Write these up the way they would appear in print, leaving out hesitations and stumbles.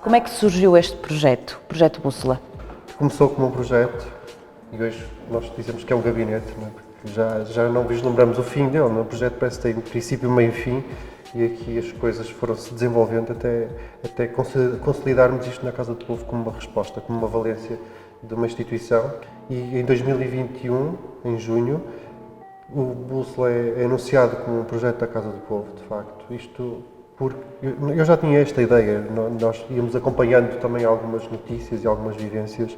Como é que surgiu este projeto, o Projeto Bússola? Começou como um projeto e hoje nós dizemos que é um gabinete, não é? Porque já não vislumbramos o fim dele, não é? O projeto parece que tem princípio, meio e fim e aqui as coisas foram-se desenvolvendo até consolidarmos isto na Casa do Povo como uma resposta, como uma valência de uma instituição. E em 2021, em junho, o Bússola é anunciado como um projeto da Casa do Povo, de facto. Isto porque eu já tinha esta ideia, nós íamos acompanhando também algumas notícias e algumas vivências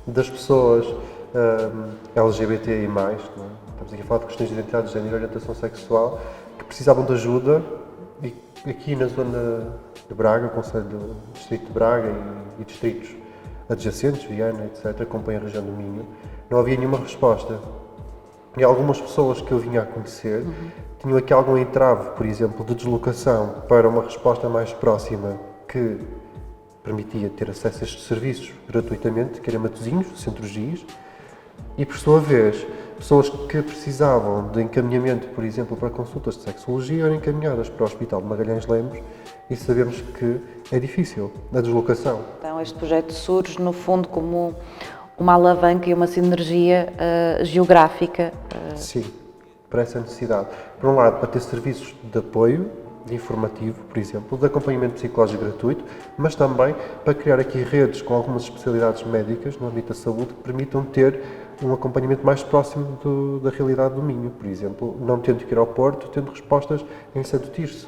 das pessoas LGBTI+, não é? Estamos aqui a falar de questões de identidade de género e orientação sexual, que precisavam de ajuda e aqui na zona de Braga, o Conselho do Distrito de Braga e distritos adjacentes, Viana, etc., que compõem a região do Minho, não havia nenhuma resposta. E algumas pessoas que eu vinha a conhecer tinham aqui algum entrave, por exemplo, de deslocação para uma resposta mais próxima que permitia ter acesso a estes serviços gratuitamente, que era Matosinhos, do Centro GIS, e por sua vez, pessoas que precisavam de encaminhamento, por exemplo, para consultas de sexologia, eram encaminhadas para o Hospital de Magalhães Lemos e sabemos que é difícil a deslocação. Então este projeto surge, no fundo, como uma alavanca e uma sinergia geográfica. Sim, para essa necessidade. Por um lado, para ter serviços de apoio, de informativo, por exemplo, de acompanhamento psicológico gratuito, mas também para criar aqui redes com algumas especialidades médicas no âmbito da saúde que permitam ter um acompanhamento mais próximo da realidade do Minho, por exemplo, não tendo que ir ao Porto, tendo respostas em Santo Tirso,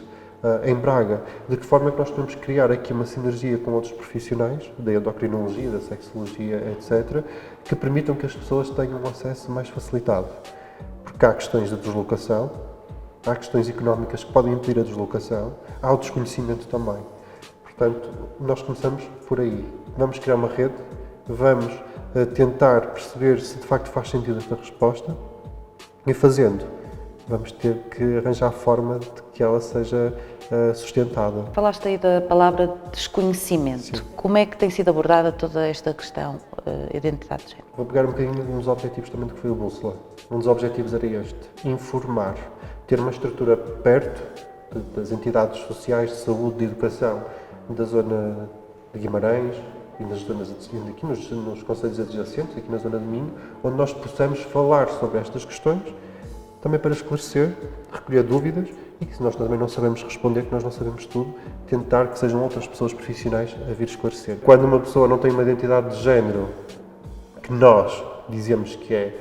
em Braga. De que forma é que nós podemos criar aqui uma sinergia com outros profissionais, da endocrinologia, da sexologia, etc., que permitam que as pessoas tenham um acesso mais facilitado. Porque há questões de deslocação, há questões económicas que podem impedir a deslocação, há o desconhecimento também. Portanto, nós começamos por aí. Vamos criar uma rede, vamos tentar perceber se de facto faz sentido esta resposta e fazendo, vamos ter que arranjar a forma de que ela seja sustentada. Falaste aí da palavra desconhecimento. Sim. Como é que tem sido abordada toda esta questão, identidade de género? Vou pegar um bocadinho nos objetivos também do que foi o Bússola. Um dos objetivos era este, informar, ter uma estrutura perto das entidades sociais de saúde, de educação da zona de Guimarães e nas zonas aqui nos concelhos adjacentes, aqui na zona de Minho, onde nós possamos falar sobre estas questões, também para esclarecer, recolher dúvidas e que se nós também não sabemos responder, que nós não sabemos tudo, tentar que sejam outras pessoas profissionais a vir esclarecer. Quando uma pessoa não tem uma identidade de género que nós dizemos que é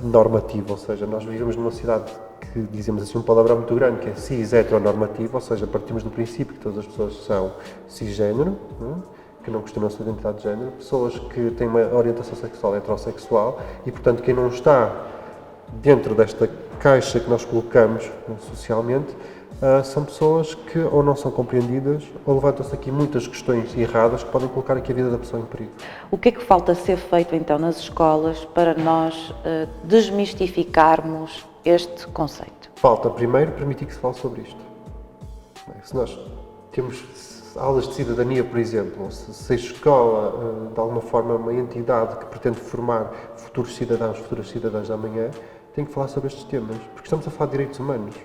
normativa, ou seja, nós vivemos numa sociedade que dizemos assim um palavrão muito grande, que é cis-heteronormativa, ou seja, partimos do princípio que todas as pessoas são cisgênero, que não questionam a sua identidade de género, pessoas que têm uma orientação sexual heterossexual e, portanto, quem não está dentro desta caixa que nós colocamos socialmente, são pessoas que ou não são compreendidas ou levantam-se aqui muitas questões erradas que podem colocar aqui a vida da pessoa em perigo. O que é que falta ser feito então nas escolas para nós desmistificarmos este conceito? Falta, primeiro, permitir que se fale sobre isto. Se nós temos aulas de cidadania, por exemplo, ou se a escola, de alguma forma, é uma entidade que pretende formar futuras cidadãs da amanhã, tem que falar sobre estes temas, porque estamos a falar de direitos humanos.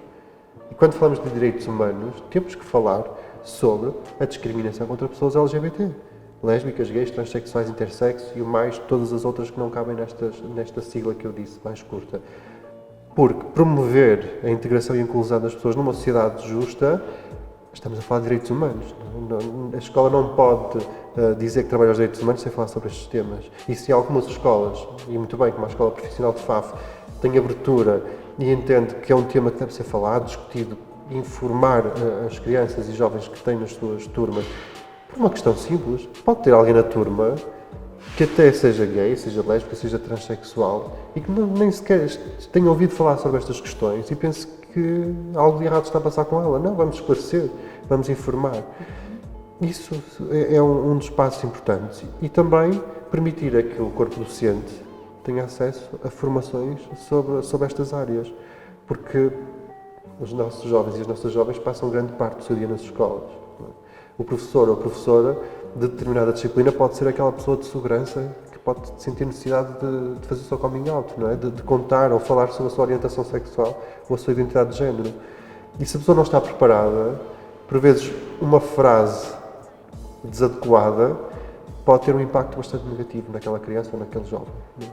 E quando falamos de direitos humanos, temos que falar sobre a discriminação contra pessoas LGBT. Lésbicas, gays, transexuais, intersexo e o mais, todas as outras que não cabem nesta sigla que eu disse, mais curta. Porque promover a integração e a inclusão das pessoas numa sociedade justa, estamos a falar de direitos humanos. A escola não pode dizer que trabalha os direitos humanos sem falar sobre estes temas. E se algumas escolas, e muito bem, como a Escola Profissional de FAF, tem abertura e entende que é um tema que deve ser falado, discutido, informar as crianças e jovens que têm nas suas turmas, por uma questão simples, pode ter alguém na turma que até seja gay, seja lésbica, seja transexual e que nem sequer tenha ouvido falar sobre estas questões e pense que algo de errado está a passar com ela. Não, vamos esclarecer, vamos informar. Isso é um dos passos importantes. E também permitir a que o corpo docente tenha acesso a formações sobre estas áreas. Porque os nossos jovens e as nossas jovens passam grande parte do seu dia nas escolas. O professor ou a professora de determinada disciplina pode ser aquela pessoa de segurança que pode sentir necessidade de fazer o seu coming out, não é? De contar ou falar sobre a sua orientação sexual ou a sua identidade de género. E se a pessoa não está preparada, por vezes uma frase desadequada pode ter um impacto bastante negativo naquela criança ou naquele jovem.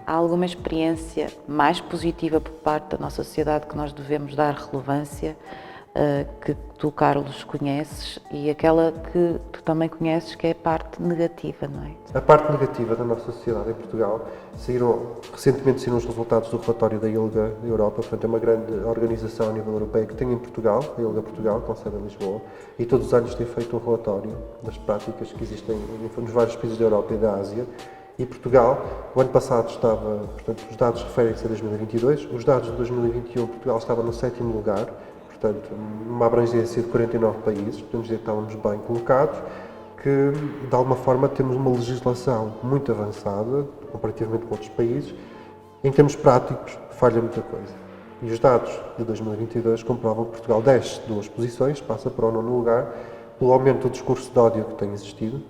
Há alguma experiência mais positiva por parte da nossa sociedade que nós devemos dar relevância, que tu, Carlos, conheces, e aquela que tu também conheces, que é a parte negativa, não é? A parte negativa da nossa sociedade em Portugal, recentemente saíram os resultados do relatório da ILGA Europa, portanto é uma grande organização a nível europeu que tem em Portugal, a ILGA Portugal, com sede em Lisboa, e todos os anos tem feito um relatório das práticas que existem nos vários países da Europa e da Ásia. E Portugal, o ano passado estava, portanto os dados referem-se a 2022, os dados de 2021, Portugal estava no 7º lugar, portanto, numa abrangência de 49 países, podemos dizer que estávamos bem colocados, que de alguma forma temos uma legislação muito avançada, comparativamente com outros países, em termos práticos falha muita coisa. E os dados de 2022 comprovam que Portugal desce 2 posições, passa para o 9º lugar, pelo aumento do discurso de ódio que tem existido,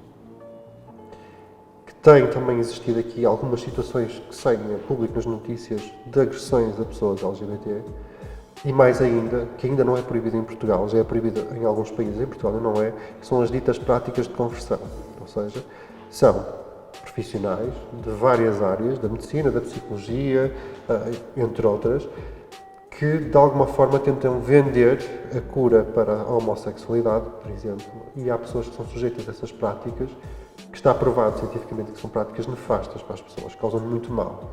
que tem também existido aqui algumas situações que saem a público nas notícias de agressões a pessoas LGBT, e mais ainda, que ainda não é proibido em Portugal, já é proibido em alguns países, em Portugal não é, que são as ditas práticas de conversão. Ou seja, são profissionais de várias áreas, da medicina, da psicologia, entre outras, que de alguma forma tentam vender a cura para a homossexualidade, por exemplo, e há pessoas que são sujeitas a essas práticas, que está provado cientificamente que são práticas nefastas para as pessoas, causam muito mal.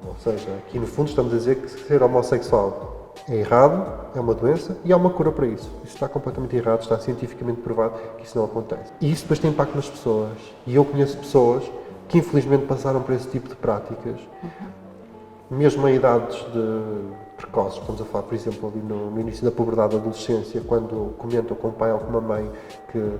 Ou seja, aqui no fundo estamos a dizer que ser homossexual é errado, é uma doença e há uma cura para isso. Isso está completamente errado, está cientificamente provado que isso não acontece. E isso depois tem impacto nas pessoas. E eu conheço pessoas que infelizmente passaram por esse tipo de práticas, mesmo em idades precoces. Estamos a falar, por exemplo, ali no início da puberdade, da adolescência, quando comentam com o pai ou com uma mãe que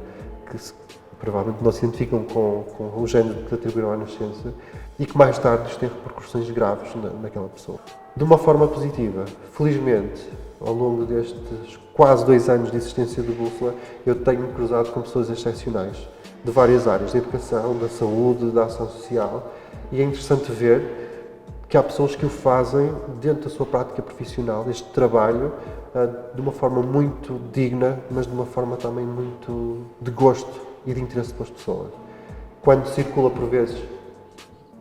provavelmente não se identificam com o género que atribuíram à nascença, e que mais tarde isto tem repercussões graves naquela pessoa. De uma forma positiva, felizmente, ao longo destes quase 2 anos de existência do Bússola, eu tenho-me cruzado com pessoas excepcionais, de várias áreas, da educação, da saúde, da ação social, e é interessante ver que há pessoas que o fazem dentro da sua prática profissional, este trabalho, de uma forma muito digna, mas de uma forma também muito de gosto e de interesse pelas pessoas. Quando circula por vezes,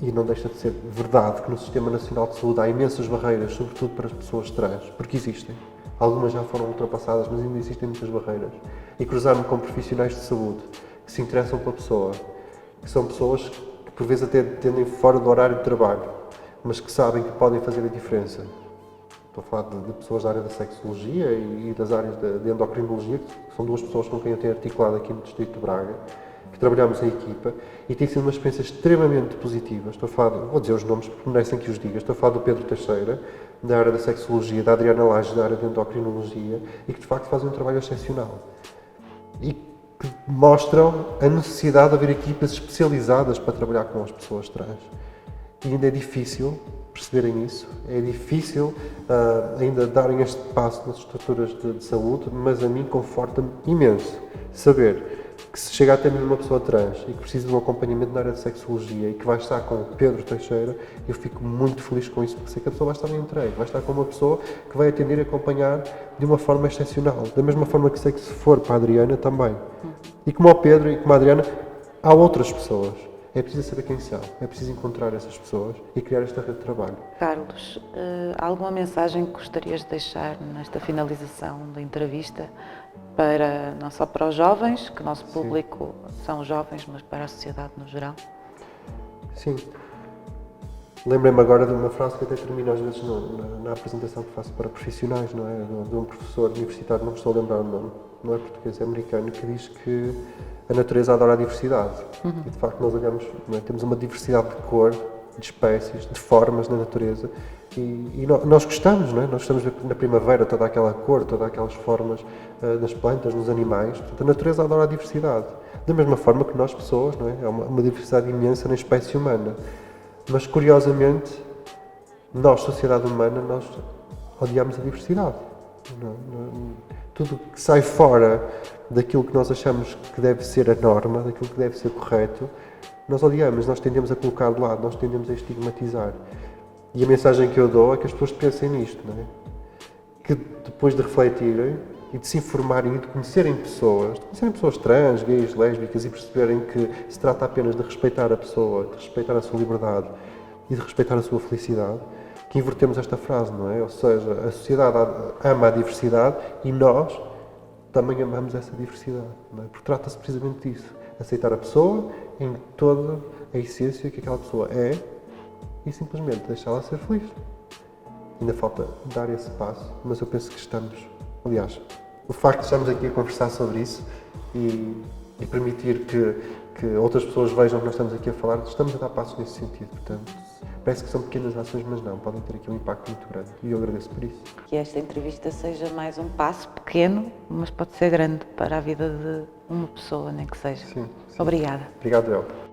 e não deixa de ser verdade, que no Sistema Nacional de Saúde há imensas barreiras, sobretudo para as pessoas trans, porque existem. Algumas já foram ultrapassadas, mas ainda existem muitas barreiras. E cruzar-me com profissionais de saúde que se interessam pela pessoa, que são pessoas que por vezes até tendem fora do horário de trabalho, mas que sabem que podem fazer a diferença. Estou a falar de pessoas da área da sexologia e das áreas de endocrinologia, que são 2 pessoas com quem eu tenho articulado aqui no Distrito de Braga, que trabalhamos em equipa, e tem sido uma experiência extremamente positiva. Estou a falar, vou dizer os nomes porque merecem que os diga, estou a falar do Pedro Teixeira, da área da sexologia, da Adriana Lages, da área de endocrinologia, e que de facto fazem um trabalho excepcional. E que mostram a necessidade de haver equipas especializadas para trabalhar com as pessoas trans. E ainda é difícil perceberem isso, é difícil ainda darem este passo nas estruturas de saúde, mas a mim conforta-me imenso saber que se chega até mesmo uma pessoa trans e que precisa de um acompanhamento na área de sexologia e que vai estar com o Pedro Teixeira, eu fico muito feliz com isso, porque sei que a pessoa vai estar bem entregue, vai estar com uma pessoa que vai atender e acompanhar de uma forma excepcional, da mesma forma que sei que se for para a Adriana também. E como ao Pedro e como a Adriana, há outras pessoas. É preciso saber quem são, é preciso encontrar essas pessoas e criar esta rede de trabalho. Carlos, há alguma mensagem que gostarias de deixar nesta finalização da entrevista, para, não só para os jovens, que o nosso público são os jovens, mas para a sociedade no geral? Sim. Lembrei-me agora de uma frase que até termino às vezes na apresentação que faço para profissionais, não é? De um professor universitário, não me estou a lembrar o nome, não é português, é americano, que diz que a natureza adora a diversidade. E de facto nós olhamos, temos uma diversidade de cor, de espécies, de formas na natureza e nós gostamos, não é? Nós gostamos de ver na primavera toda aquela cor, todas aquelas formas nas plantas, nos animais. Portanto, a natureza adora a diversidade. Da mesma forma que nós pessoas, não é? É uma diversidade imensa na espécie humana. Mas curiosamente, nós, sociedade humana, nós odiamos a diversidade. Tudo que sai fora daquilo que nós achamos que deve ser a norma, daquilo que deve ser correto, nós odiamos, nós tendemos a colocar de lado, nós tendemos a estigmatizar. E a mensagem que eu dou é que as pessoas pensem nisto, não é? Que depois de refletirem, e de se informarem e de conhecerem pessoas trans, gays, lésbicas e perceberem que se trata apenas de respeitar a pessoa, de respeitar a sua liberdade e de respeitar a sua felicidade, que invertemos esta frase, não é? Ou seja, a sociedade ama a diversidade e nós também amamos essa diversidade, não é? Porque trata-se precisamente disso, aceitar a pessoa em toda a essência que aquela pessoa é e simplesmente deixá-la ser feliz. Ainda falta dar esse passo, mas eu penso que estamos, aliás, o facto de estarmos aqui a conversar sobre isso e permitir que outras pessoas vejam o que nós estamos aqui a falar, estamos a dar passos nesse sentido. Portanto, parece que são pequenas ações, mas não, podem ter aqui um impacto muito grande e eu agradeço por isso. Que esta entrevista seja mais um passo pequeno, mas pode ser grande para a vida de uma pessoa, nem que seja. Sim. Obrigada. Obrigado, El.